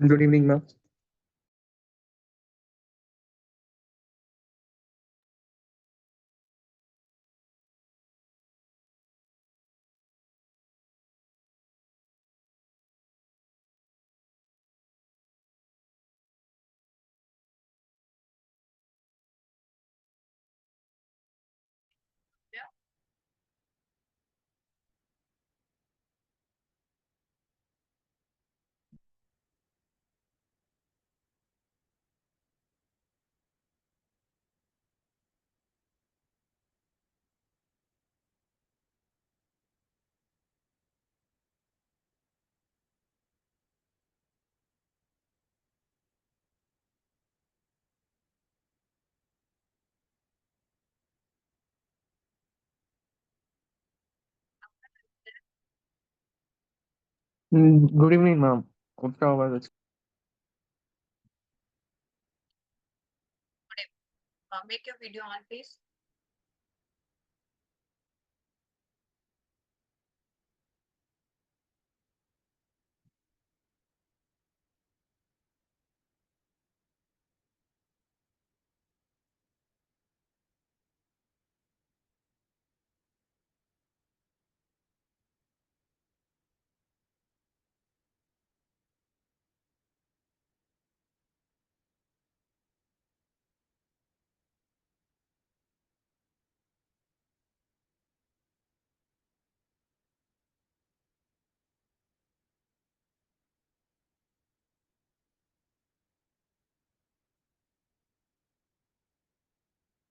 Good evening, ma'am. Good evening, ma'am. आपका आवाज अच्छा Make your video on, please.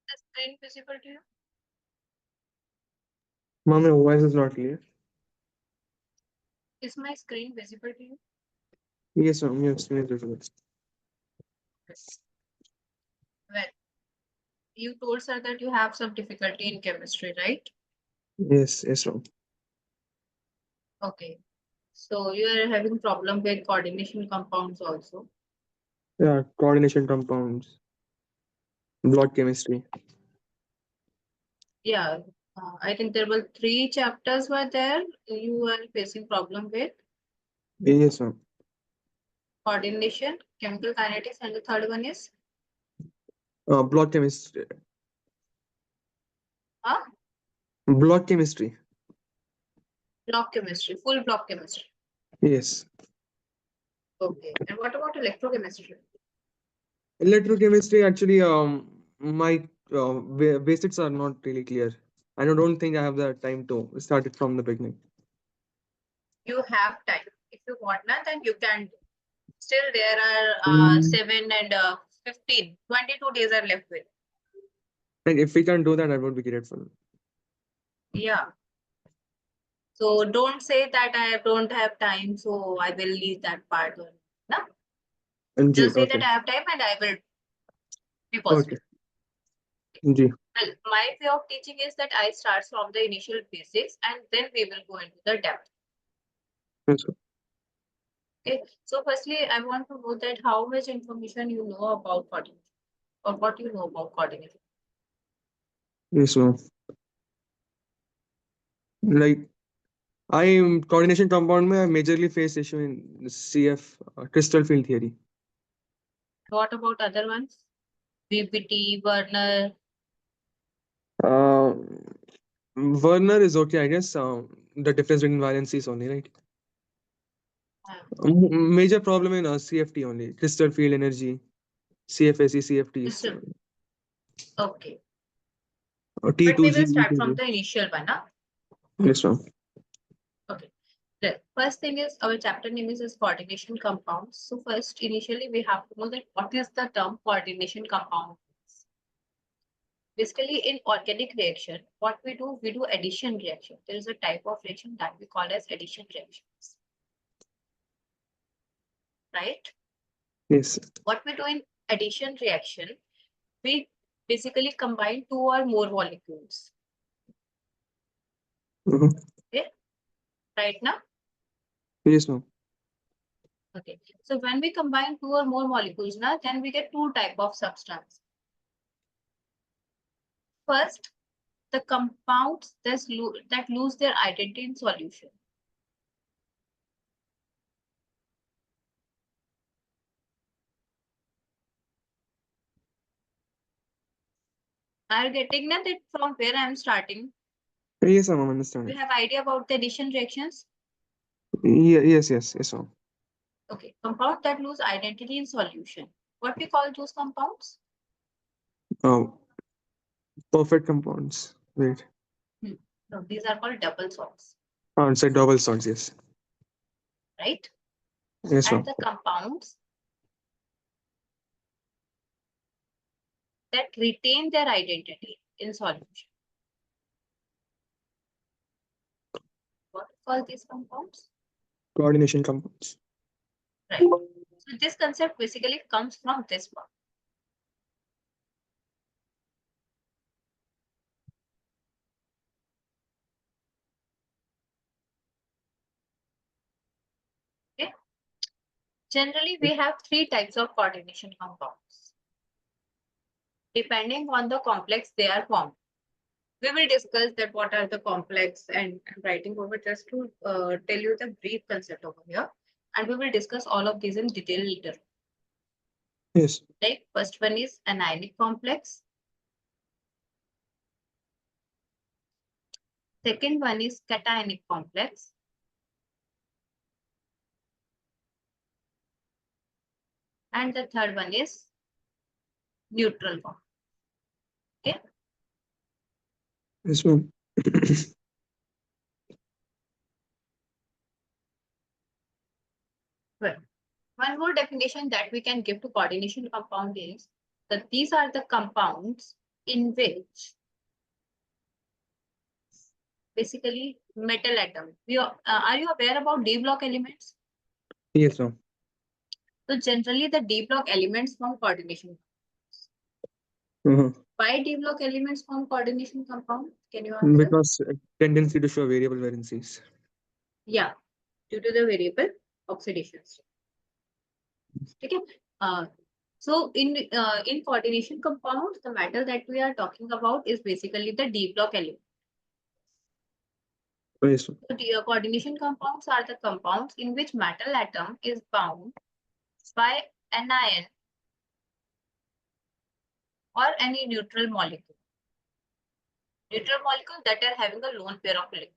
The screen visible to you? Ma'am, your voice is not clear. Is my screen visible to you? Yes, ma'am. Your screen is visible. Well, you told sir that you have some difficulty in chemistry, right? Yes, ma'am. Okay. So you are having problem with coordination compounds also. Yeah, coordination compounds, blood chemistry. Yeah. I think there were 3 chapters were there. You are facing problem with Yes, ma'am. coordination, chemical kinetics, and the third one is Blood chemistry. uh, Blood chemistry. block chemistry, full block chemistry. Yes. Okay. And what about electrochemistry? Electrochemistry, actually, my basics are not really clear. I don't think I have the time to start it from the beginning. You have time. If you want now, then you can do. Still, there are Mm. 7 and 15, 22 days are left with. Like, if we can do that, I would be grateful. Yeah. So don't say that I don't have time, so I will leave that part. No, And G, just say okay. that I have time and I will be Okay. positive. G. Well, my way of teaching is that I start from the initial basics and then we will go into the depth. Yes, ma'am. Okay. So firstly, I want to know that how much information you know about coordination or what you know about coordination. Yes, ma'am. Like, I coordination compound में I majorly face issue in CF crystal field theory. What about other ones? VPT, Werner. Uh, Werner is okay, I guess. The difference between valencies only, right? Major problem in CFT only. Crystal field energy, CFSE, CFTs, Crystal. Okay. But we T2G, will start from E2G. the initial one. Huh? Yes, ma'am. Okay. The first thing is our chapter name is coordination compounds. So first, initially, we have to know that what is the term coordination compound. Basically, in organic reaction, what we do addition reaction. There is a type of reaction that we call as addition reactions, right? Yes. What we do in addition reaction, we basically combine 2 or more molecules. Mhm. Okay, right now. Yes, ma'am. Okay, so when we combine 2 or more molecules, now then we get 2 type of substance. First, the compounds that lose their identity in solution. Are you getting that from where I am starting? Yes, ma'am, I'm Do understanding. you have idea about the addition reactions? Yes, ma'am. Okay, compound that lose identity in solution. What we call those compounds? Oh, perfect compounds. Wait. Hmm. No, these are called double salts, Oh, it's a double salts, yes. right? Yes, And ma'am. the compounds that retain their identity in solution. What we call these compounds? Coordination compounds. Right. So this concept basically comes from this one. Okay. Generally, we have three types of coordination compounds, depending on the complex they are formed. We will discuss that what are the complex, and I'm writing over just to tell you the brief concept over here. And we will discuss all of these in detail later. Yes. Like first one is anionic complex. Second one is cationic complex. And the third one is neutral complex. Okay. Yes, ma'am. Well, one more definition that we can give to coordination compound is that these are the compounds in which basically metal atom. Are you aware about D block elements? Yes, ma'am. So generally the D block elements form coordination. Uh-huh. Why D block elements form coordination compound? Can you answer? Because tendency to show variable valencies. Yeah, due to the variable oxidation state. Okay. So in coordination compounds, the metal that we are talking about is basically the D block element. Yes, ma'am. So the coordination compounds are the compounds in which metal atom is bound by an ion or any neutral molecule. Neutral molecules that are having a lone pair of electrons.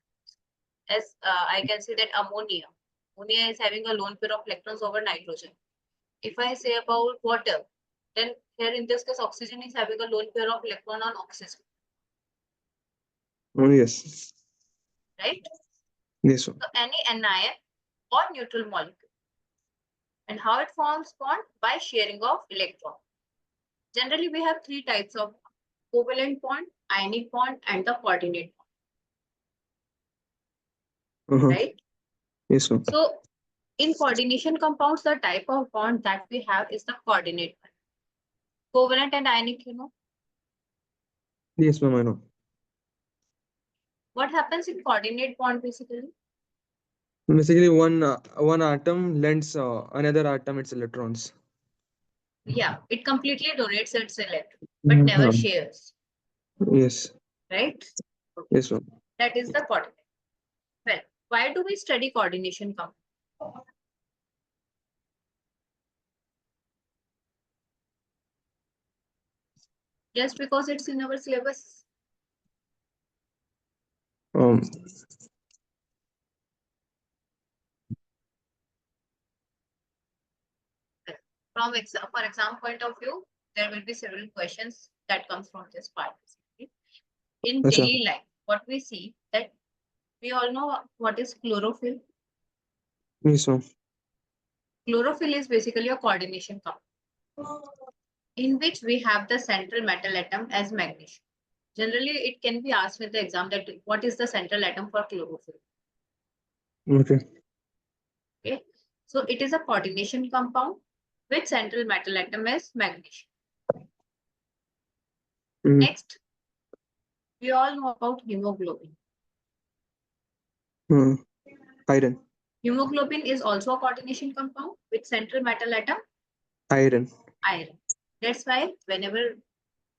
As I can say that ammonia. Ammonia is having a lone pair of electrons over nitrogen. If I say about water, then here in this case, oxygen is having a lone pair of electron on oxygen, Oh, yes. right? Yes, ma'am. So any anion or neutral molecule. And how it forms bond? By sharing of electron. Generally, we have three types of covalent bond, ionic bond, and the coordinate bond, Uh-huh. right? Yes, ma'am. So in coordination compounds, the type of bond that we have is the coordinate bond. Covalent and ionic, Yes, ma'am, I know. what happens in coordinate bond basically? Basically, one atom lends another atom its electrons. Yeah, it completely donates its electron, but never Mhm. shares, Yes. right? Okay. Yes, ma'am. That is the coordinate. Well, why do we study coordination compound? Just because it's in our syllabus? Um. For exam point of view, there will be several questions that comes from this part. In Yes, ma'am. daily life, what we see that we all know what is chlorophyll. Yes, ma'am. Chlorophyll is basically a coordination compound in which we have the central metal atom as magnesium. Generally, it can be asked with the exam that what is the central atom for chlorophyll? Okay. Okay, so it is a coordination compound with central metal atom as magnesium. Mm. Next, we all know about hemoglobin. Mm. Iron. Hemoglobin is also a coordination compound with central metal atom Iron. iron. That's why whenever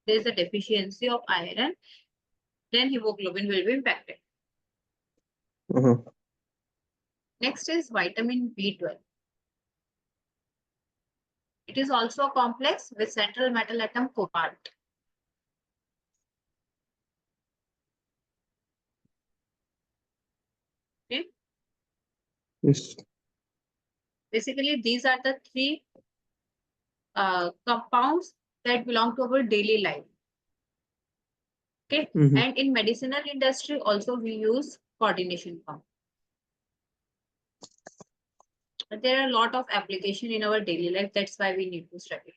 there is a deficiency of iron, then hemoglobin will be impacted. Uh-huh. Next is vitamin B12. It is also a complex with central metal atom cobalt. Yes. Basically, these are the three compounds that belong to our daily life. Okay. Mm-hmm. And in medicinal industry also we use coordination compound. But there are a lot of application in our daily life. That's why we need to study.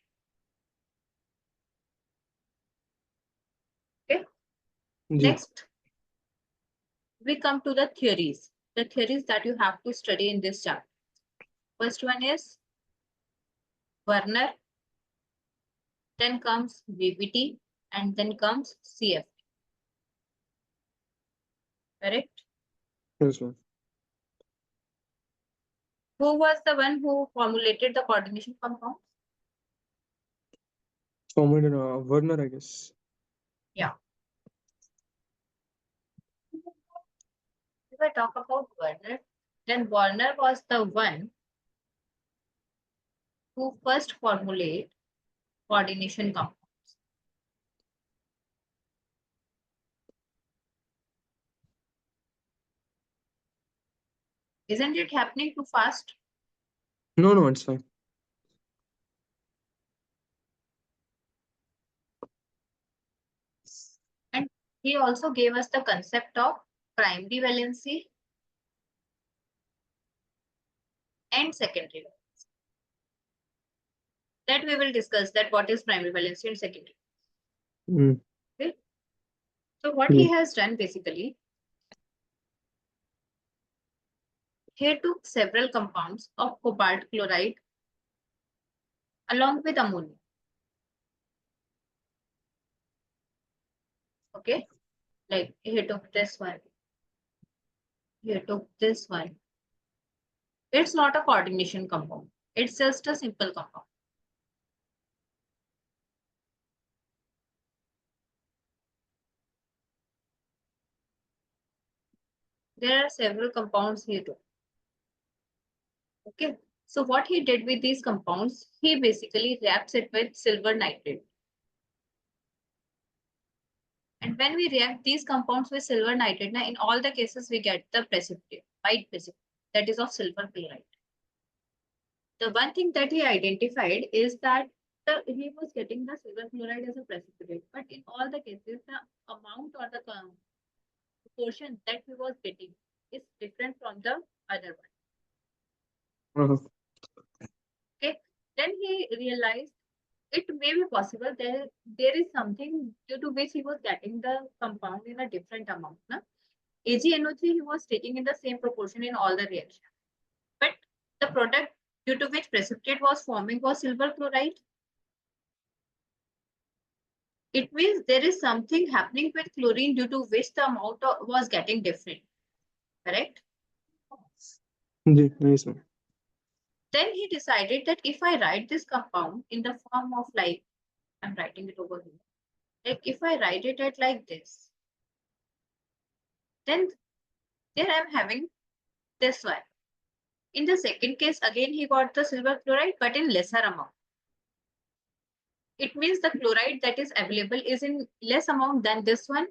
Okay. जी. Next, we come to the theories. The theories that you have to study in this chapter. First one is Werner, then comes VBT, and then comes CF. Correct? Yes, ma'am. Who was the one who formulated the coordination compound? Formed in Werner, I guess. Yeah. If I talk about Werner, then Werner was the one who first formulated coordination compound. Isn't it happening too fast? No, no, it's fine. And he also gave us the concept of primary valency and secondary. That we will discuss that what is primary valency and secondary. Mm. Okay. So what Mm. he has done basically, he took several compounds of cobalt chloride along with ammonia. Okay, like he took this one, he took this one. It's not a coordination compound. It's just a simple compound. There are several compounds he took. Okay, so what he did with these compounds, he basically reacts it with silver nitrate. And when we react these compounds with silver nitrate, now in all the cases we get the precipitate, white precipitate, that is of silver chloride. The one thing that he identified is that he was getting the silver chloride as a precipitate, but in all the cases, the amount or the proportion that he was getting is different from the other one. Uh-huh. Okay, then he realized it may be possible there is something due to which he was getting the compound in a different amount. Na? AgNO3 he was taking in the same proportion in all the reactions. But the product due to which precipitate was forming was silver chloride. It means there is something happening with chlorine due to which the amount was getting different. Correct? जी, yes, ma'am. Then he decided that if I write this compound in the form of like, I'm writing it over here. Like if I write it at like this, then there I'm having this one. In the second case, again, he got the silver chloride, but in lesser amount. It means the chloride that is available is in less amount than this one.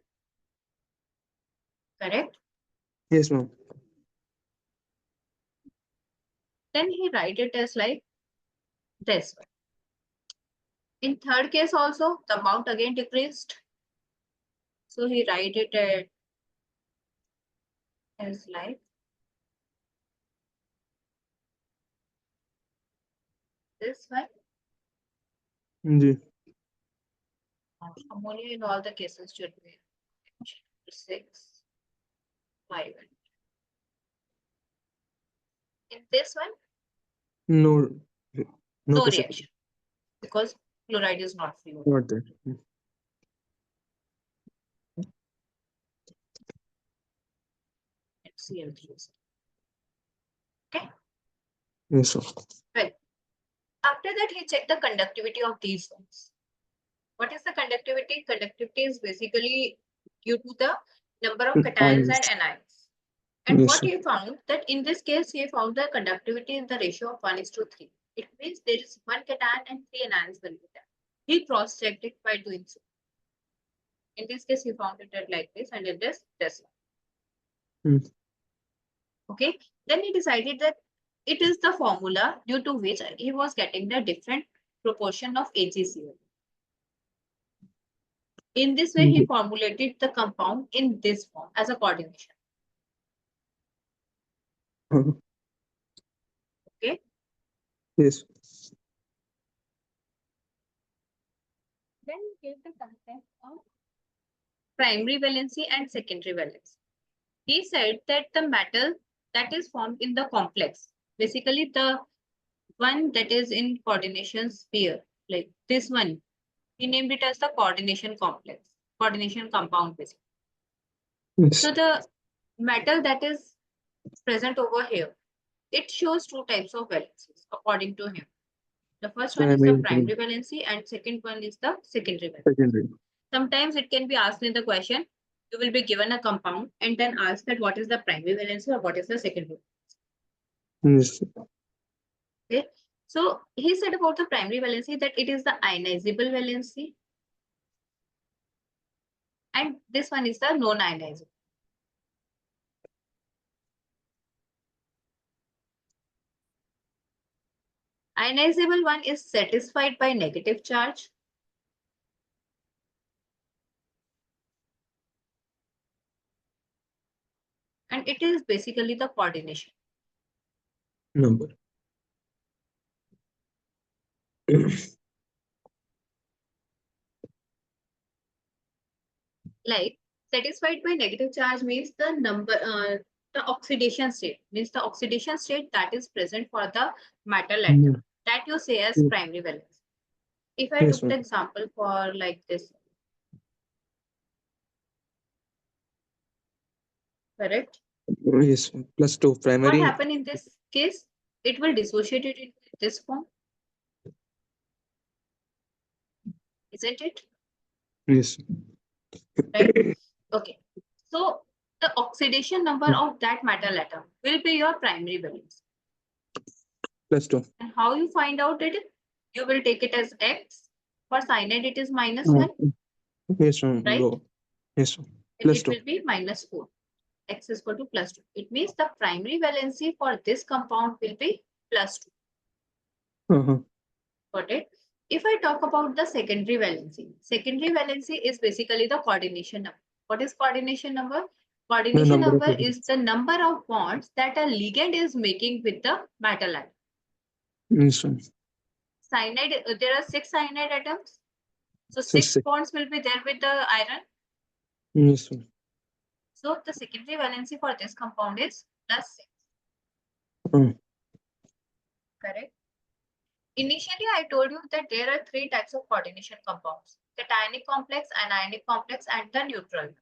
Correct? Yes, ma'am. Then he write it as like this one. In third case also, the amount again decreased. So he write it as like this one. जी. Ammonia in all the cases should be 6, 5. In this one, No, no no precipitate. reaction because chloride is not free. Not that. Mm. Cl3. Okay. Yes, sir. Well, after that, he checked the conductivity of these ones. What is the conductivity? Conductivity is basically due to the number of cations and anions. And Yes, what sir. he found that in this case, he found the conductivity in the ratio of 1:3. It means there is 1 cation and 3 anions will be there. He cross-checked it by doing so. In this case, he found it at like this, and in this one. Mm. Okay. Then he decided that it is the formula due to which he was getting the different proportion of AgCl. In this way, he formulated the compound in this form as a coordination. Okay. Yes. Then we give the concept of primary valency and secondary valency. He said that the metal that is formed in the complex, basically the one that is in coordination sphere, like this one, he named it as the coordination complex, coordination compound basically. Yes. So the metal that is present over here, it shows two types of valencies according to him. The first one is the primary valency and second one is the secondary valency. Secondary. Sometimes it can be asked in the question, you will be given a compound and then asked that what is the primary valency or what is the secondary. Yes. Okay. So he said about the primary valency that it is the ionizable valency. And this one is the non-ionizable. Ionizable one is satisfied by negative charge. And it is basically the coordination. Number. Like satisfied by negative charge means the number, the oxidation state means the oxidation state that is present for the metal atom that you say as primary valence. If I Yes, took the example for like this, correct? yes, +2 What primary. happened in this case? It will dissociate it in this form, isn't it? Yes. Right? Okay. So the oxidation number of that metal atom will be your primary valence. +2. And how you find out it? You will take it as X. For cyanide, it is -1, Yes, right? go. Yes, And it +2. will be -4. X is equal to +2. It means the primary valency for this compound will be +2. Got it? If I talk about the secondary valency is basically the coordination number. What is coordination number? Coordination number is the number of bonds that a ligand is making with the metal atom. Yes, Cyanide, there are 6 cyanide atoms. So 6 6. bonds will be there with the iron. Yes, So the secondary valency for this compound is +6. Correct? Initially, I told you that there are 3 types of coordination compounds: cationic complex, anionic complex, and the neutral.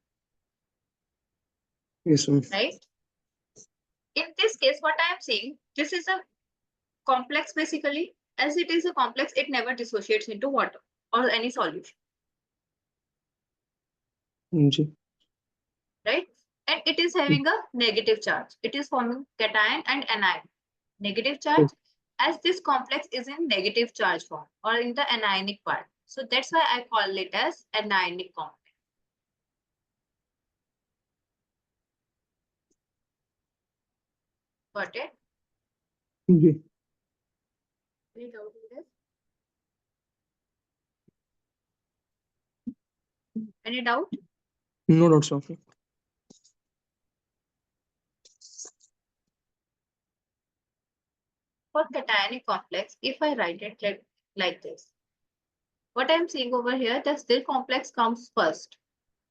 yes, Right? In this case, what I am saying, this is a complex basically. As it is a complex, it never dissociates into water or any solution. Right? And it is having a negative charge. It is forming cation and anion. Negative charge, as this complex is in negative charge form or in the anionic part. So that's why I call it as anionic complex. Got it? Any doubt in this? Any doubt? No doubts, sir. For cationic complex, if I write it like this, what I'm seeing over here, the still complex comes first.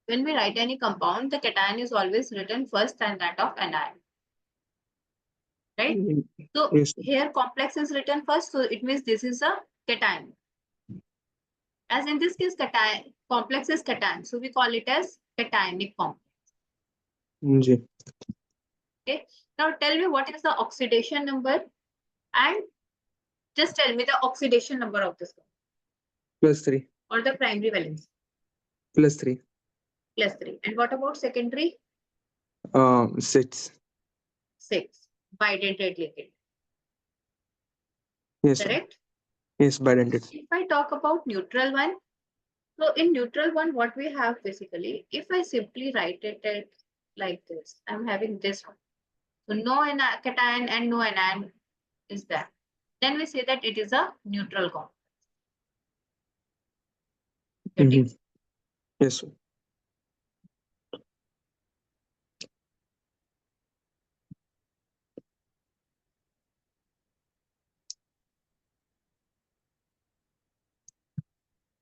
When we write any compound, the cation is always written first and that of anion. Right? So Yes, here complex is written first, so it means this is a cation. As in this case, cation, complex is cation, so we call it as cationic complex. Okay. Now tell me what is the oxidation number and just tell me the oxidation number of this +3. or the primary valence. +3. +3. And what about secondary? 6. 6. Bidentate ligand. Yes, Correct? yes, bidentate. If I talk about neutral one, so in neutral one, what we have basically, if I simply write it like this, I'm having this one. So no cation and no anion is there. Then we say that it is a neutral compound. Getting? Mhm. Yes, sir.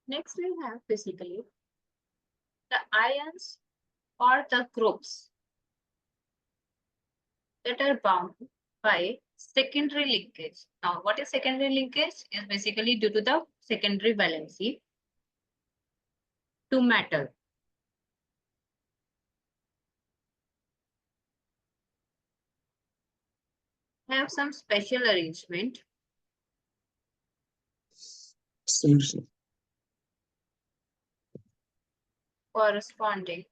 Next we have basically the ions or the groups that are bound by secondary linkage. Now, what is secondary linkage? Is basically due to the secondary valency to metal. Have some special arrangement Seriously. corresponding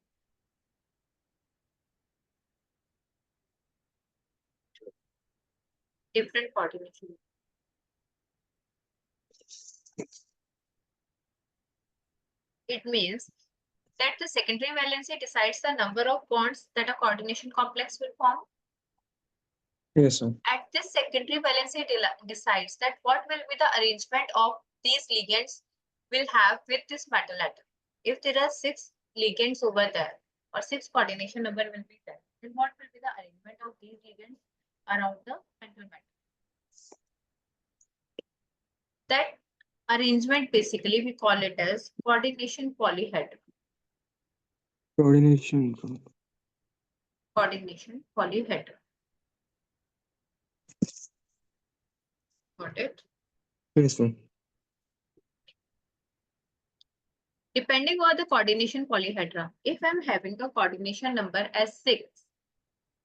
to different coordination. It means that the secondary valency decides the number of bonds that a coordination complex will form. Yes, sir. At this secondary valency decides that what will be the arrangement of these ligands will have with this metal atom. If there are 6 ligands over there or 6 coordination number will be there, then what will be the arrangement of these ligands around the central metal? That arrangement basically we call it as coordination polyhedron. Coordination. Coordination polyhedron. Got it? Yes, sir. Depending on the coordination polyhedra, if I'm having the coordination number as 6,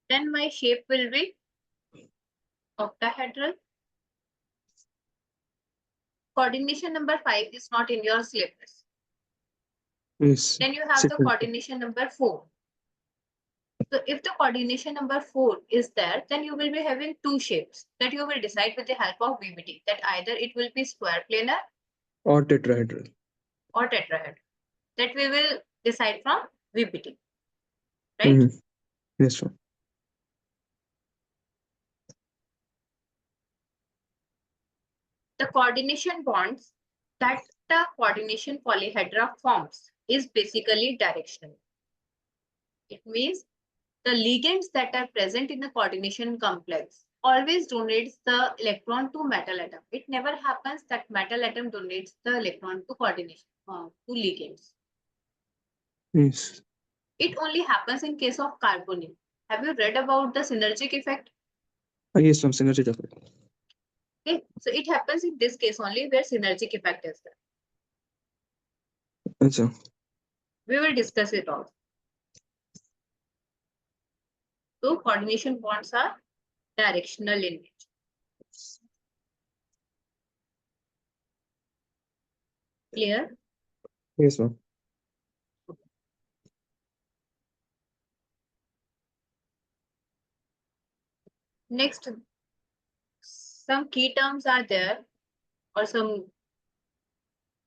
then my shape will be octahedral. Coordination number 5 is not in your syllabus. Yes. Then you have the coordination number 4. So if the coordination number 4 is there, then you will be having 2 shapes that you will decide with the help of VBT, that either it will be square planar Or tetrahedral. or tetrahedral. That we will decide from VBT, right? Mhm. Yes, sir. The coordination bonds that the coordination polyhedra forms is basically directional. It means the ligands that are present in the coordination complex always donates the electron to metal atom. It never happens that metal atom donates the electron to coordination to ligands. Yes. It only happens in case of carbonyl. Have you read about the synergic effect? Yes, some synergy effect. Okay, so it happens in this case only where synergic effect is there. Yes, sir. We will discuss it all. So coordination bonds are directional in nature. Clear? Yes, ma'am. Next, some key terms are there or some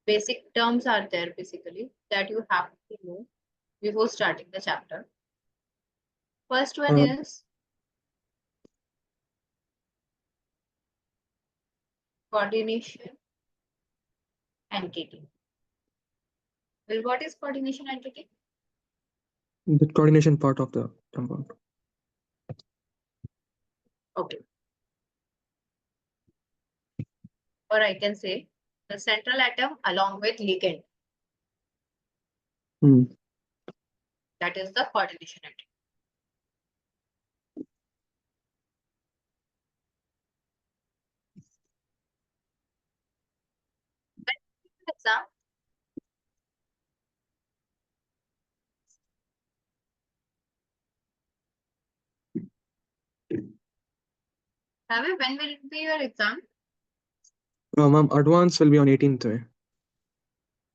basic terms are there basically that you have to know before starting the chapter. First one Uh, is coordination entity. Well, what is coordination entity? the coordination part of the compound. Okay. Or I can say the central atom along with ligand. Hmm. That is the coordination entity. Exam. When will be your exam? Ma'am, advance will be on 18th.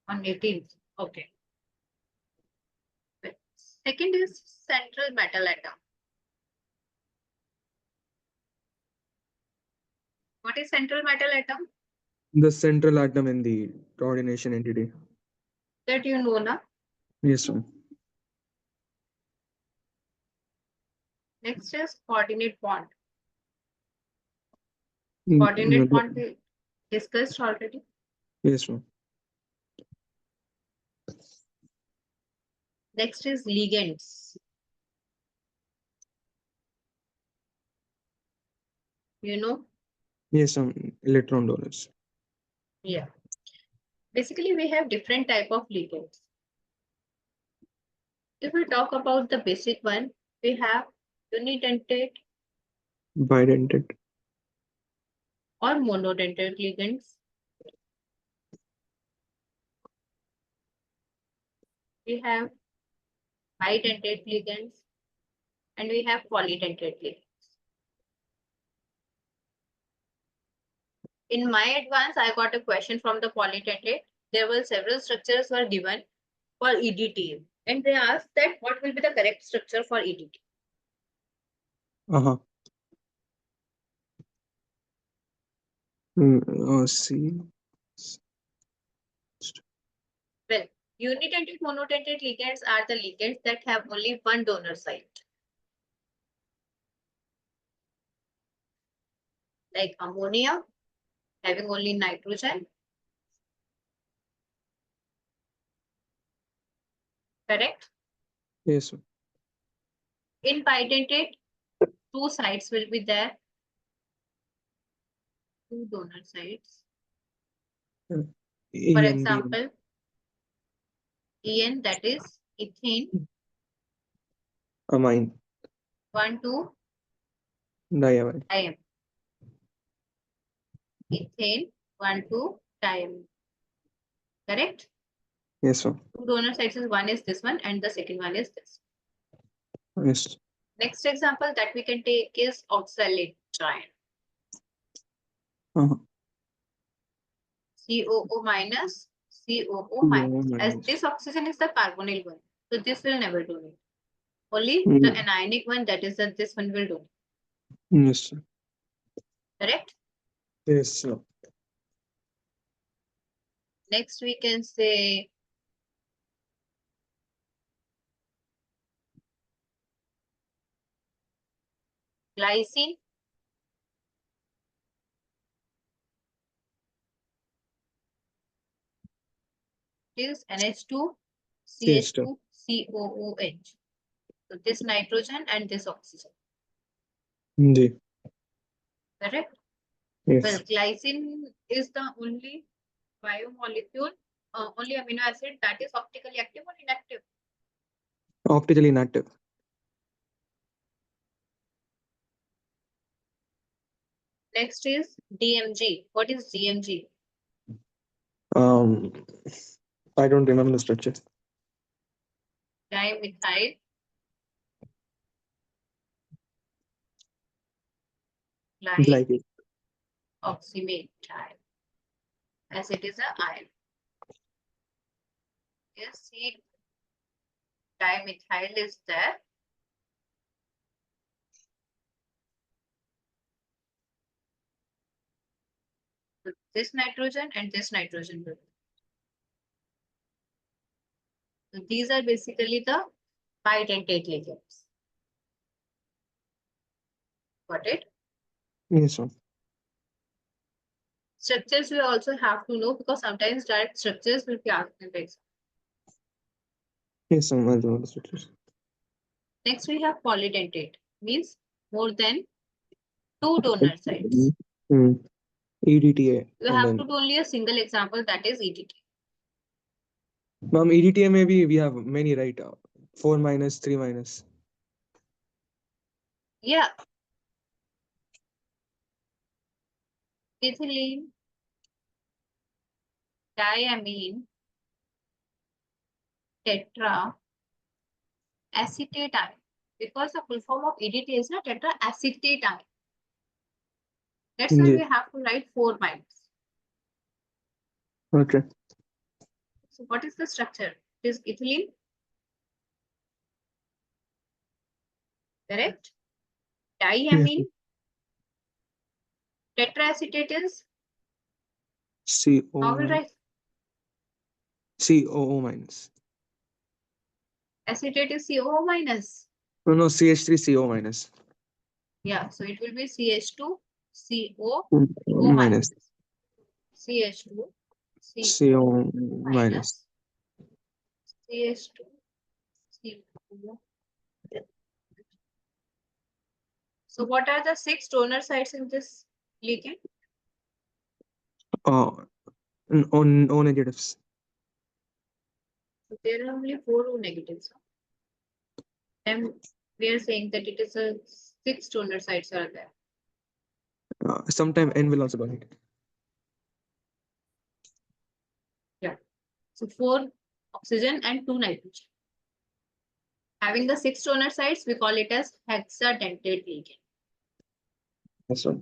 On 18th. Okay. Second is central metal atom. What is central metal atom? The central atom in the coordination entity. That you know, na? Yes, ma'am. Next is coordinate bond. Mm, Coordinate bond we discussed already. Yes, ma'am. Next is ligands. You know, Yes, electron donors. yeah. Basically, we have different type of ligands. If we talk about the basic one, we have unidentate Bidentate. or monodentate ligands. We have bidentate ligands and we have polydentate ligands. In my advance, I got a question from the polydentate. There were several structures were given for EDT, and they asked that what will be the correct structure for EDT. Uh-huh. See. Well, unidentate monodentate ligands are the ligands that have only one donor site. Like ammonia having only nitrogen. Correct? Yes, ma'am. In bidentate, two sites will be there. Two donor sites. For END. example, EN, that is ethane, Amine. 1,2 Diamine. diamine. Ethane, 1,2 diamine. Correct? Yes, ma'am. Two donor sites is one is this one and the second one is this. Yes. Next example that we can take is oxalate ion. Uh-huh. COO minus, COO COO minus. As minus. this oxygen is the carbonyl one, so this will never donate. Only the Mm. anionic one, that is that this one will donate. Yes, sir. Correct? Yes, sir. Next we can say glycine. Is NH2, Yes, sir. CH2, COOH. So this nitrogen and this oxygen. Indeed. Correct? Well, Yes. glycine is the only biomolecule, only amino acid that is optically active or inactive. Optically inactive. Next is DMG. What is DMG? Um, I don't remember the structure. Dimethyl Glycate. oxymethyl, as it is a ion. Yes, see, dimethyl is there. So this nitrogen and this nitrogen. So these are basically the bidentate ligands. Got it? Yes, sir. Structures we also have to know because sometimes direct structures will be asked in the exam. Yes, sir. I know the structures. Next we have polydentate, means more than two donor sites. Mm. EDTA. You And have then, to do only a single example, that is EDT. ma'am, EDTA maybe we have many, right? 4 minus, 3 minus. Yeah. Ethylene, diamine, tetra, acetate ion. Because the full form of EDT is not tetra acetate ion. That's why we Yes. have to write 4 minus. Okay. So what is the structure? It is ethylene. Correct? Yes. Diamine. Tetraacetate is how will CO write? COO minus. Acetate is COO minus. No, no, CH3CO minus. Yeah, so it will be CH2CO Minus. minus. CH2CO CO minus. minus CH2CO. So what are the 6 donor sites in this ligand? On O negatives. So there are only 4 O negatives. And we are saying that it is a 6 donor sites are there. Sometime N will also go ahead. Yeah. So 4 oxygen and 2 nitrogen. Having the 6 donor sites, we call it as hexadentate ligand. That's one.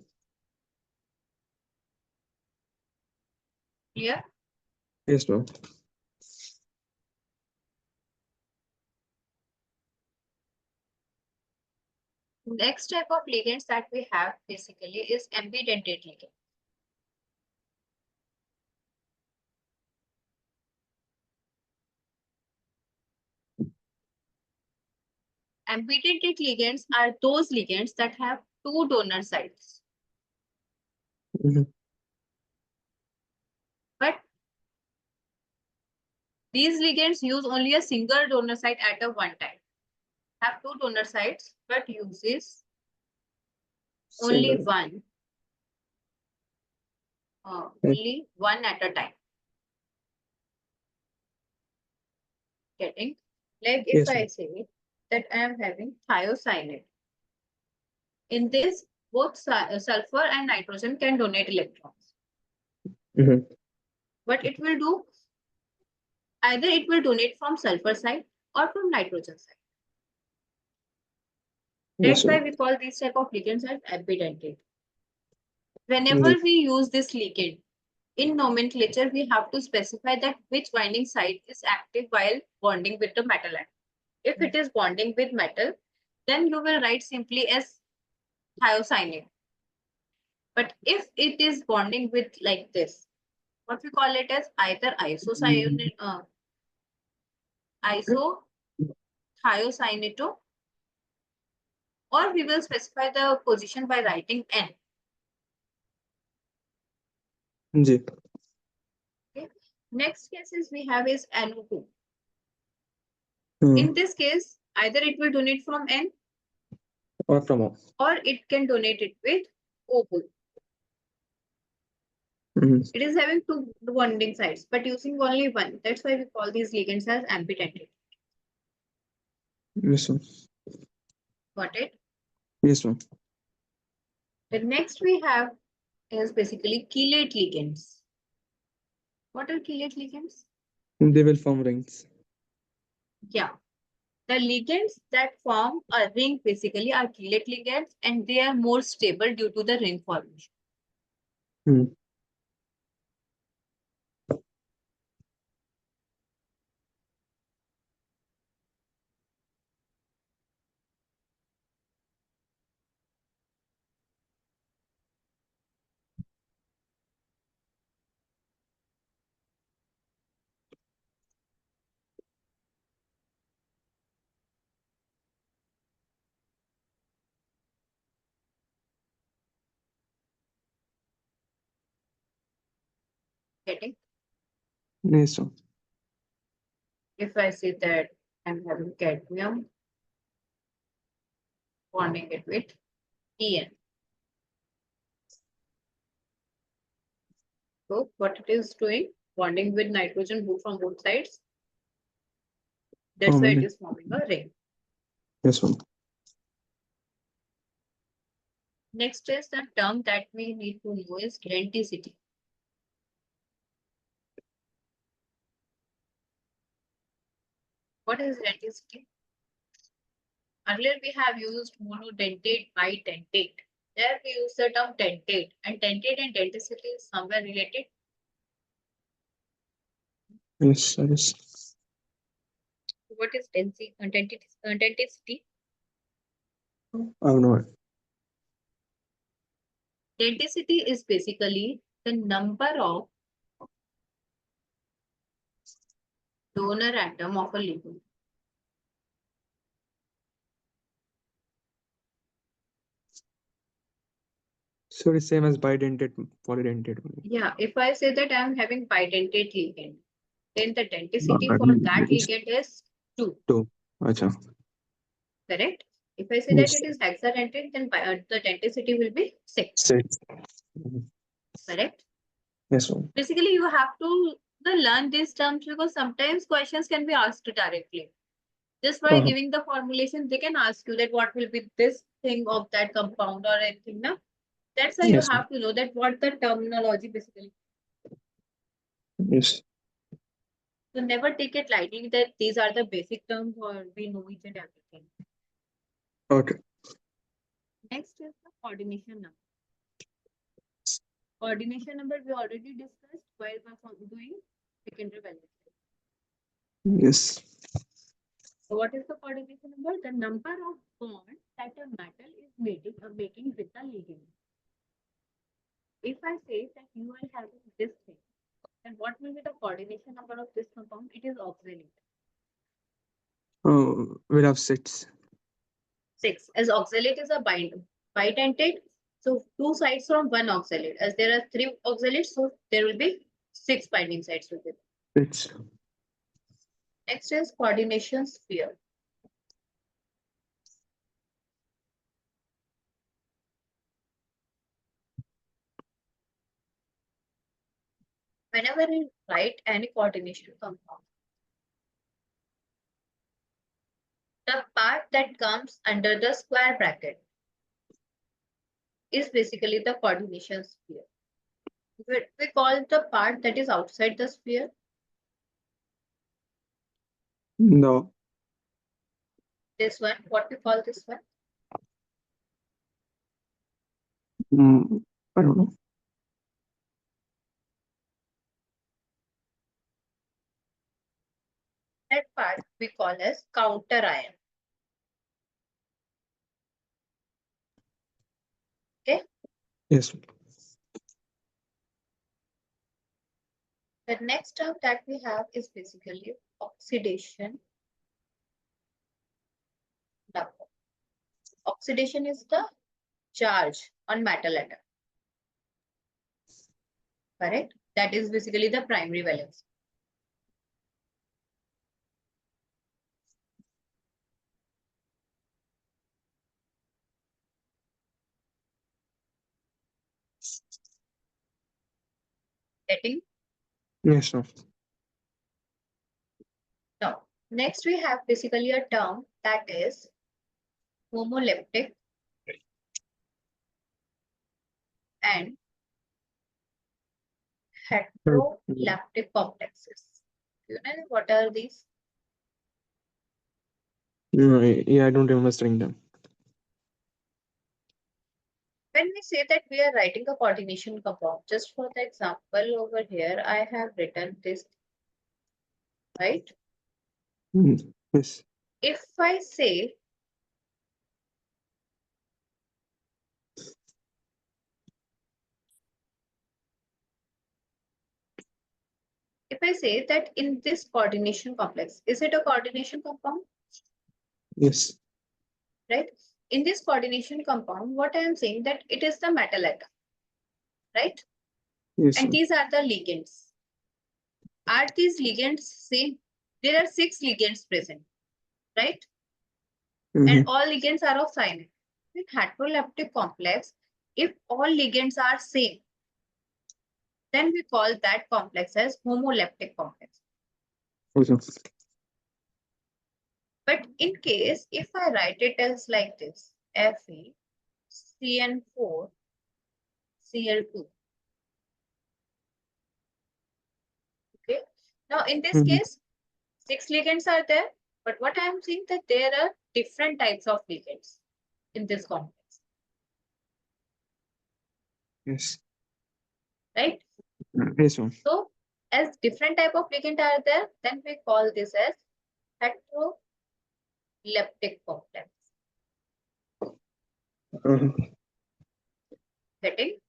Clear? Yes, ma'am. Next type of ligands that we have basically is ambidentate ligand. Ambidentate ligands are those ligands that have 2 donor sites. Mhm. But these ligands use only a single donor site at a one time. Have 2 donor sites, but uses only Single. one. Yes. Only one at a time. Getting? Like if Yes, I ma'am. say that I am having thiocyanate. In this, both sulfur and nitrogen can donate electrons. Mhm. What it will do, either it will donate from sulfur side or from nitrogen side. Yes, That's why ma'am. we call these type of ligands as ambidentate. Whenever Indeed. we use this ligand, in nomenclature, we have to specify that which binding site is active while bonding with the metal atom. If it is bonding with metal, then you will write simply as thiocyanate. But if it is bonding with like this, what we call it as either isocyanate, isothiocyanate, or we will specify the position by writing N. Ji. Okay. Next cases we have is NO2. Hmm. In this case, either it will donate from N Or from O. or it can donate it with O pool. Mhm. It is having 2 bonding sites, but using only one. That's why we call these ligands as ambidentate. Yes, ma'am. Got it? Yes, ma'am. The next we have is basically chelate ligands. What are chelate ligands? They will form rings. Yeah. The ligands that form a ring basically are chelate ligands and they are more stable due to the ring formation. Hmm. Getting? Yes, ma'am. If I say that I'm having cadmium bonding it with En. So what it is doing? Bonding with nitrogen from both sides. That's why it Forming. is forming a ring. Yes, ma'am. Next is the term that we need to know is lenticity. What is lenticity? Earlier we have used monodentate, bidentate. There we use the term dentate, and dentate and denticity is somewhere related. Yes, yes. What is denticity? I have no idea. Denticity is basically the number of donor atom of a ligand. So it's same as bidentate, polydentate only. Yeah, if I say that I'm having bidentate ligand, then the denticity for that It's ligand is 2, two. Acha. correct? If I say that Yes. it is hexadentate, then the denticity will be 6, Six. Mhm. correct? Yes, ma'am. Basically, you have to learn these terms because sometimes questions can be asked directly. Just by Uh-huh. giving the formulation, they can ask you that what will be this thing of that compound or anything. No? That's why you Yes, ma'am. have to know that what the terminology basically. Yes. So never take it lightly that these are the basic terms or we know each and everything. Okay. Next is the coordination number. Coordination number we already discussed while we're doing secondary validation. Yes. So what is the coordination number? The number of bonds that a metal is making with the ligand. If I say that you are having this thing, then what will be the coordination number of this compound? It is oxalate. We'll have six. 6. As oxalate is a bidentate, so two sides from one oxalate. As there are 3 oxalates, so there will be 6 binding sides with it. Six. Next is coordination sphere. Whenever you write any coordination compound, the part that comes under the square bracket is basically the coordination sphere. We call the part that is outside the sphere No. this one. What we call this one? I don't know. That part we call as counter ion. Okay. Yes. The next term that we have is basically oxidation number. Oxidation is the charge on metal atom. Correct? That is basically the primary valence. Getting? Yes, ma'am. Now, next we have basically a term that is homoleptic and heteroleptic complexes. You know what are these? Yeah, I don't remember studying them. When we say that we are writing a coordination compound, just for the example over here, I have written this, right? Yes. If I say that in this coordination complex, is it a coordination compound? Yes. Right? In this coordination compound, what I am saying that it is the metal atom, right? Yes, And ma'am. these are the ligands. Are these ligands same? There are 6 ligands present, right? And all ligands are of cyanide. In heteroleptic complex, if all ligands are same, then we call that complex as homoleptic complex. Also. But in case, if I write it as like this, FeCN4, Cl2. Okay. Now, in this case, 6 ligands are there. But what I am saying that there are different types of ligands in this complex, Yes. right? Yes, ma'am. So, as different type of ligand are there, then we call this as heteroleptic complex. Getting?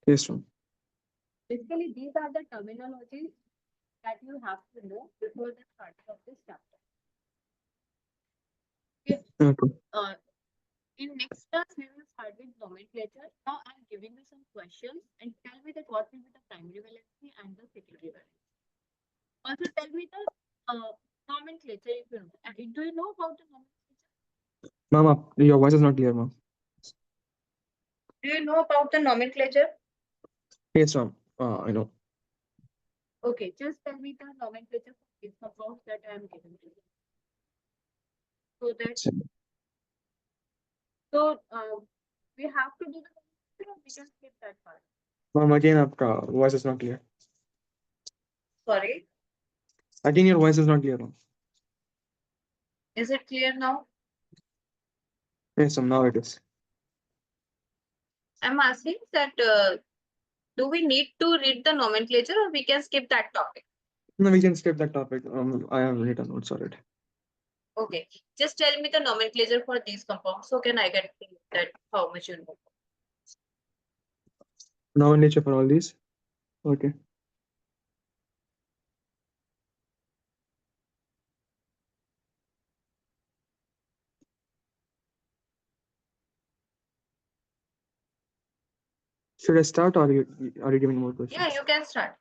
Yes, ma'am. Basically, these are the terminologies that you have to know before the start of this chapter. Okay. Okay. In next class, we will start with nomenclature. Now, I'm giving you some questions and tell me that what will be the primary valency and the secondary valency. Also, tell me the nomenclature if you know. Do you know about the nomenclature? Ma'am, your voice is not clear, ma'am. Do you know about the nomenclature? Yes, ma'am. I know. Okay, just tell me the nomenclature for these compounds that I am giving to you. So that we have to do the nomenclature or we can skip that part. Ma'am, again, आपका voice is not clear. Sorry, Again, your voice is not clear, ma'am. is it clear now? Yes, ma'am. Now it is. I'm asking that do we need to read the nomenclature or we can skip that topic? No, we can skip that topic. I have written notes already. Okay, just tell me the nomenclature for these compounds so can I get to know that how much you know. Nomenclature for all these. Okay. Should I start or are you giving more questions? Yeah, you can start.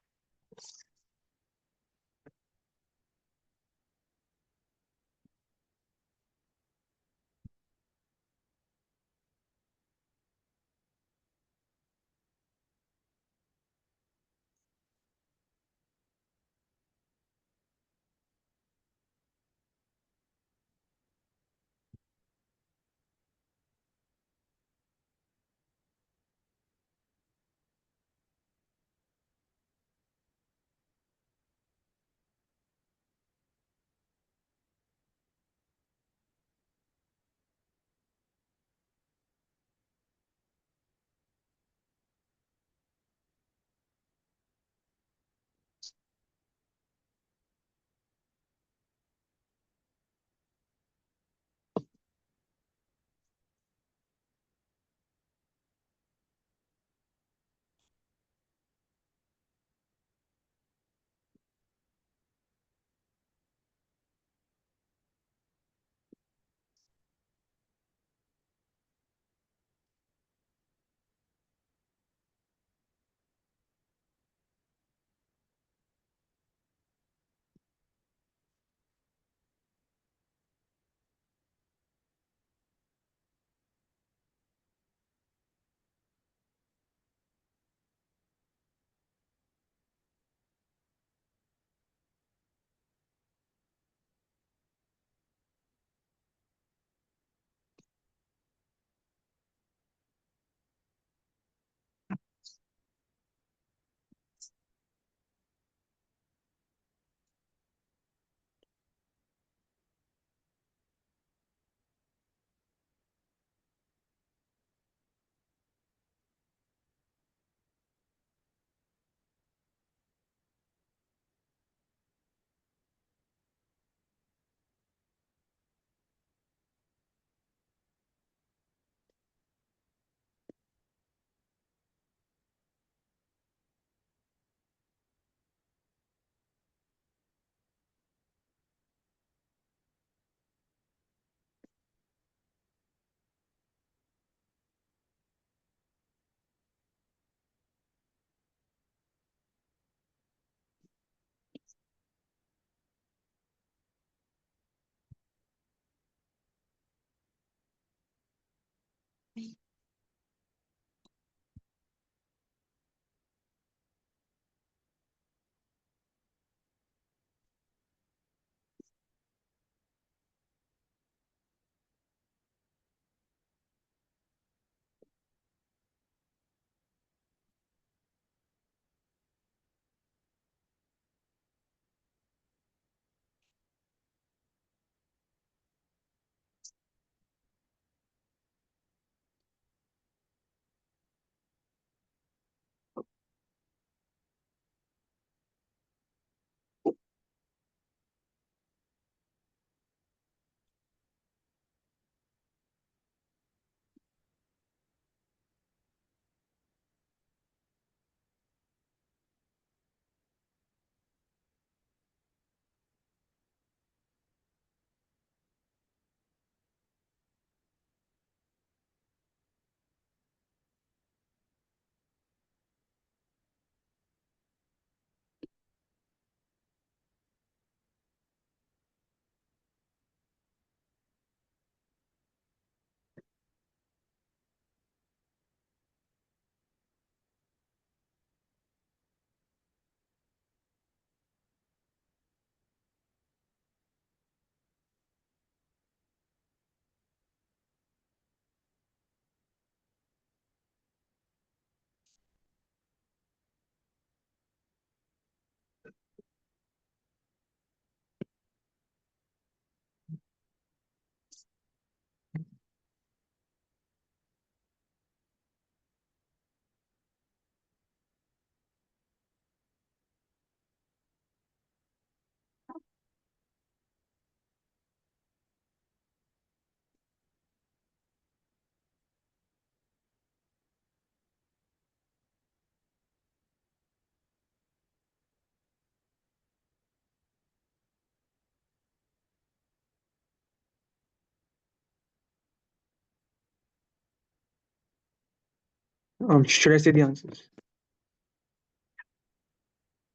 Should I say the answers?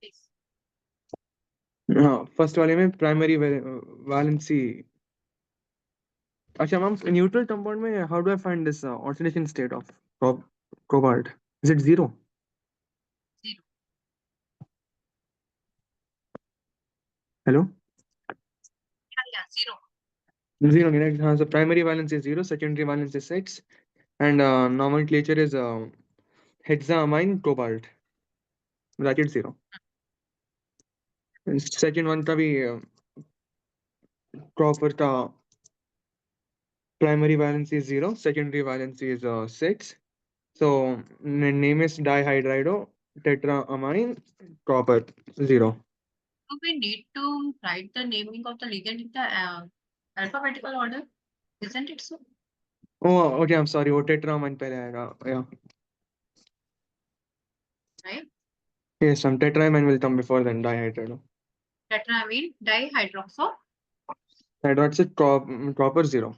Please. First वाले में primary valency. अच्छा ma'am, neutral compound में how do I find this oxidation state of cobalt? Is it zero? Zero. Hello? Yeah, zero. Zero, right? So primary valence is zero, secondary valence is 6, and nomenclature is hexaamine cobalt, bracket 0. And second one का भी copper का primary valence is 0, secondary valence is 6. So name is dihydrido tetraamine copper 0. Do we need to write the naming of the ligand in the alphabetical order? Isn't it so? Oh, okay, I'm sorry. वो tetraamine पहले आएगा. Yeah. Right? Yes, some tetraamine will come before then dihydrido. Tetramine dihydroxo. Hydroxide is copper 0.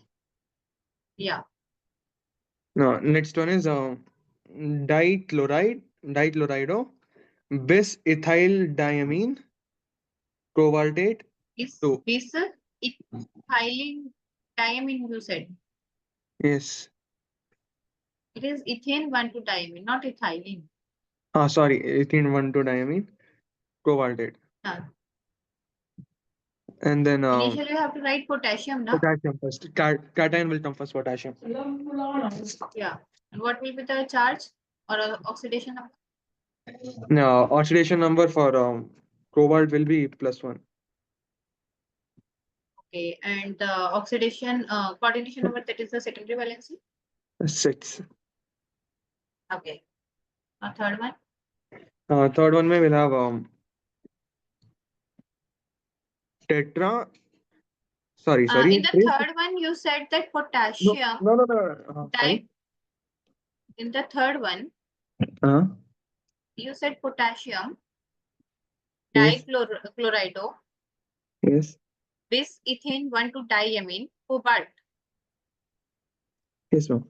Yeah. No, next one is dichlorido, bis ethyl diamine, cobaltate Is 2. this ethylene diamine you said? Yes. It is ethane 1,2-diamine, not ethylene. Sorry, ethene 1,2-diamine, cobaltate. Yeah. And then Initially, you have to write potassium, no? potassium first. Cation will come first, potassium. Yeah. And what will be the charge or oxidation number? Now, oxidation number for cobalt will be +1. Okay. And the oxidation coordination number, that is the secondary valency. 6. Okay. Third one. Third one may will have tetra. Sorry. In the third one, you said that No. potassium. Sorry. In the third one, Uh, you said potassium yes. dichlorido, Yes. bis ethane 1,2-diamine, cobalt. Yes, ma'am.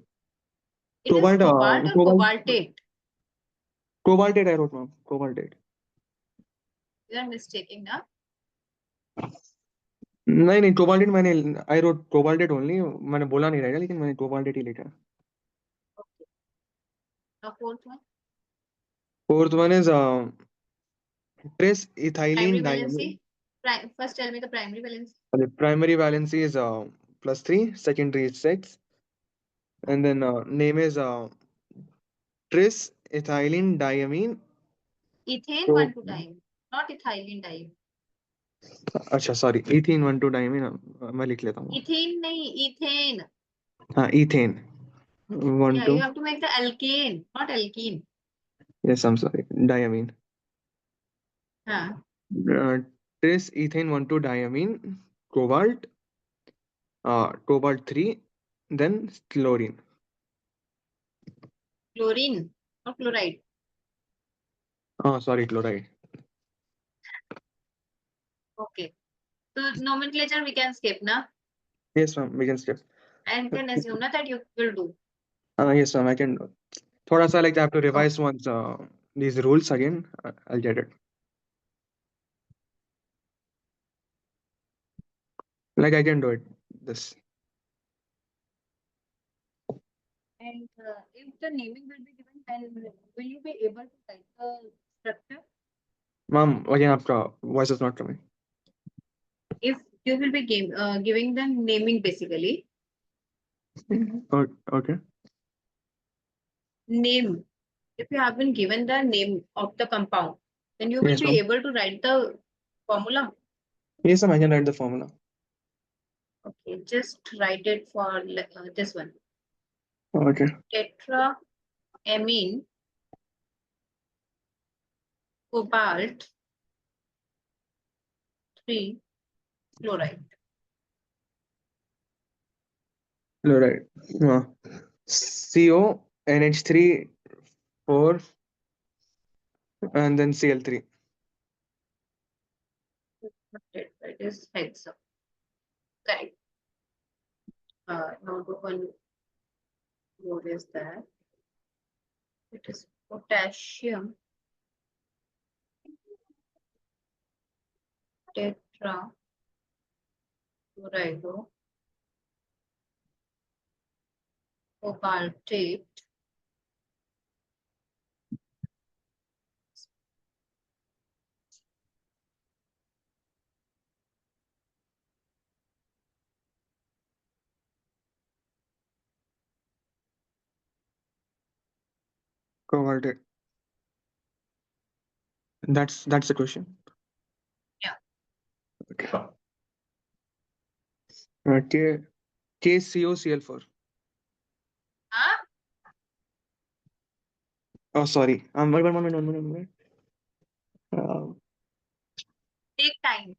It is Cobalt. cobalt or cobaltate. Cobaltate, I wrote, ma'am. Cobaltate. You are mistaking, ना? नहीं cobaltate मैंने I wrote cobaltate only. मैंने बोला नहीं रहेगा, लेकिन मैंने cobaltate ही लिखा. Okay. The fourth one. Fourth one is trace Primary ethylene valency. Diamine. First, tell me the primary valency. The primary valency is +3, secondary is 6, and then name is tris ethylene diamine. Ethane So 1,2-diamine, not ethylene diamine. अच्छा sorry, ethene 1,2-diamine मैं लिख लेता हूँ. Ethane नहीं, ethane. हाँ, ethane 1 Yeah, 2. you have to make the alkane, not alkene. Yes, I'm sorry, diamine. हाँ. Tris ethane 1,2-diamine, cobalt, cobalt 3, then chlorine. Chlorine, not chloride. Sorry, chloride. Okay. So nomenclature we can skip, na? Yes, ma'am, we can skip. And can assume na that you will do. Yes, ma'am, I can. थोड़ा सा like I have to Okay. revise once these rules again. I'll get it. Like I can do it. This. And if the naming will be given, then will you be able to write the structure? Ma'am, again, आपका voice is not coming. If you will be giving them naming basically, Okay. name. If you have been given the name of the compound, then you will Yes, be ma'am. able to write the formula. Yes, ma'am, I can write the formula. Okay, just write it for this one. Okay. Tetraamine cobalt 3 chloride. Chloride. CO, NH3, 4, and then Cl3. That is hexa. Correct. Now the one, what is that? It is potassium tetrachloride cobaltate Coverted. That's the question. Yeah. Okay. K KCOCl4. Huh? Oh, sorry. One minute, one minute, one minute. Take time.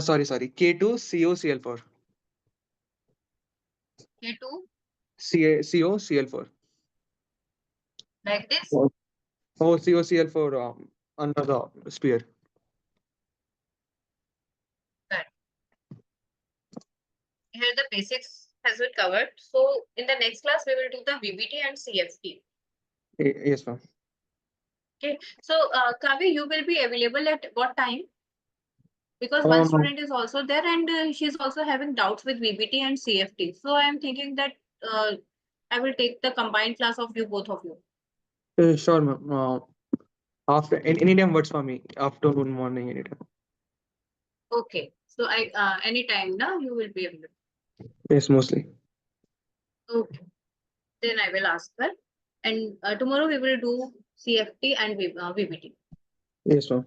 Sorry. K2COCl4. K2 COCl4. like this. Oh, COCl4 under the sphere. Good. Here the basics has been covered. So in the next class we will do the VBT and CFT. Yes, ma'am. Okay. So Kavi, you will be available at what time? Because one Um, student is also there and she's also having doubts with VBT and CFT. So I am thinking that I will take the combined class of you, both of you. sure, ma'am. After any time works for me. Afternoon, morning, anytime. Okay. So I anytime now you will be available. Yes, mostly. Okay. Then I will ask her. And tomorrow we will do CFT and VBT. Yes, ma'am.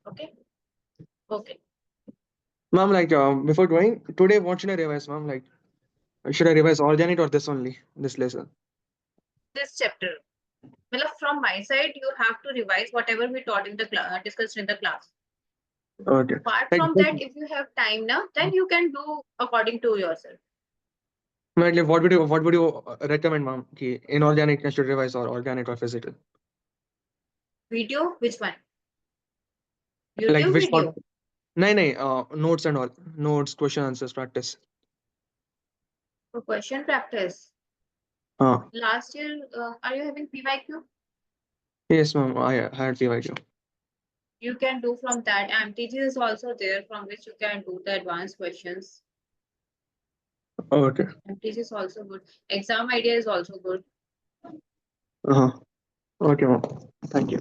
Okay. Okay. Ma'am, like before going today, what should I revise, ma'am? Like, should I revise organic or this only? This lesson. This chapter. Well, from my side, you have to revise whatever we taught in the discussed in the class. Okay. Apart Like, from that, if you have time now, then you can do according to yourself. what would you recommend, ma'am? Ki inorganic I should revise or organic or physical? Video, which one? Like YouTube which part? video. No, notes and all. Notes, question answers, practice. For question practice. Uh, Last year, are you having PYQ? yes, ma'am. I had the idea. You can do from that. MTG is also there from which you can do the advanced questions. Okay. MTG is also good. Exam idea is also good. Uh-huh. Okay, ma'am. Thank you.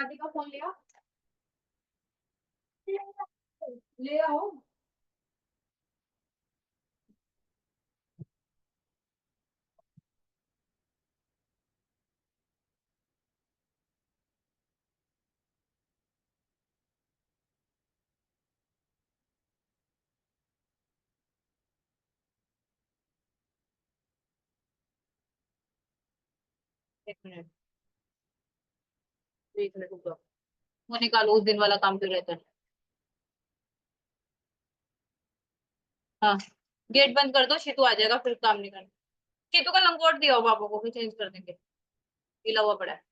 दादी का phone लिया, ले आओ। एक minute, एक minute रुको, वो निकालो, उस दिन वाला काम क्यों रहता है। हाँ, गेट बंद कर दो, शीतू आ जाएगा, फिर काम नहीं करना। शीतू का लंगोट दिया हो पापा को, फिर चेंज कर देंगे, गीला हुआ पड़ा है।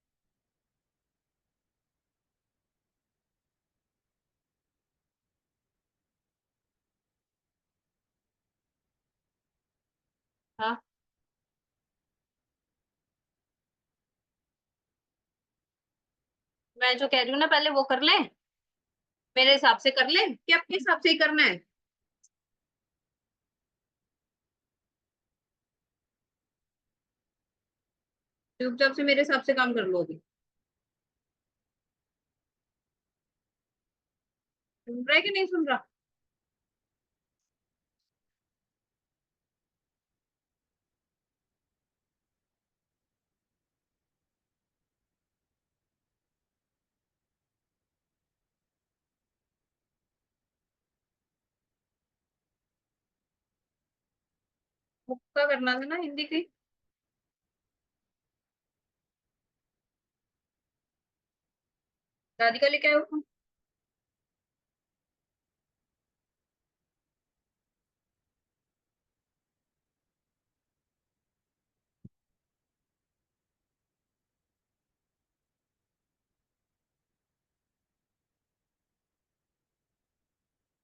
हाँ, मैं जो कह रही हूँ ना, पहले वो कर ले, मेरे हिसाब से कर ले, कि अपने हिसाब से ही करना है। चुपचाप से मेरे हिसाब से काम कर लो अभी। सुन रहा है कि नहीं सुन रहा? मुक्का करना था ना हिंदी की। दादी का लेके आयो।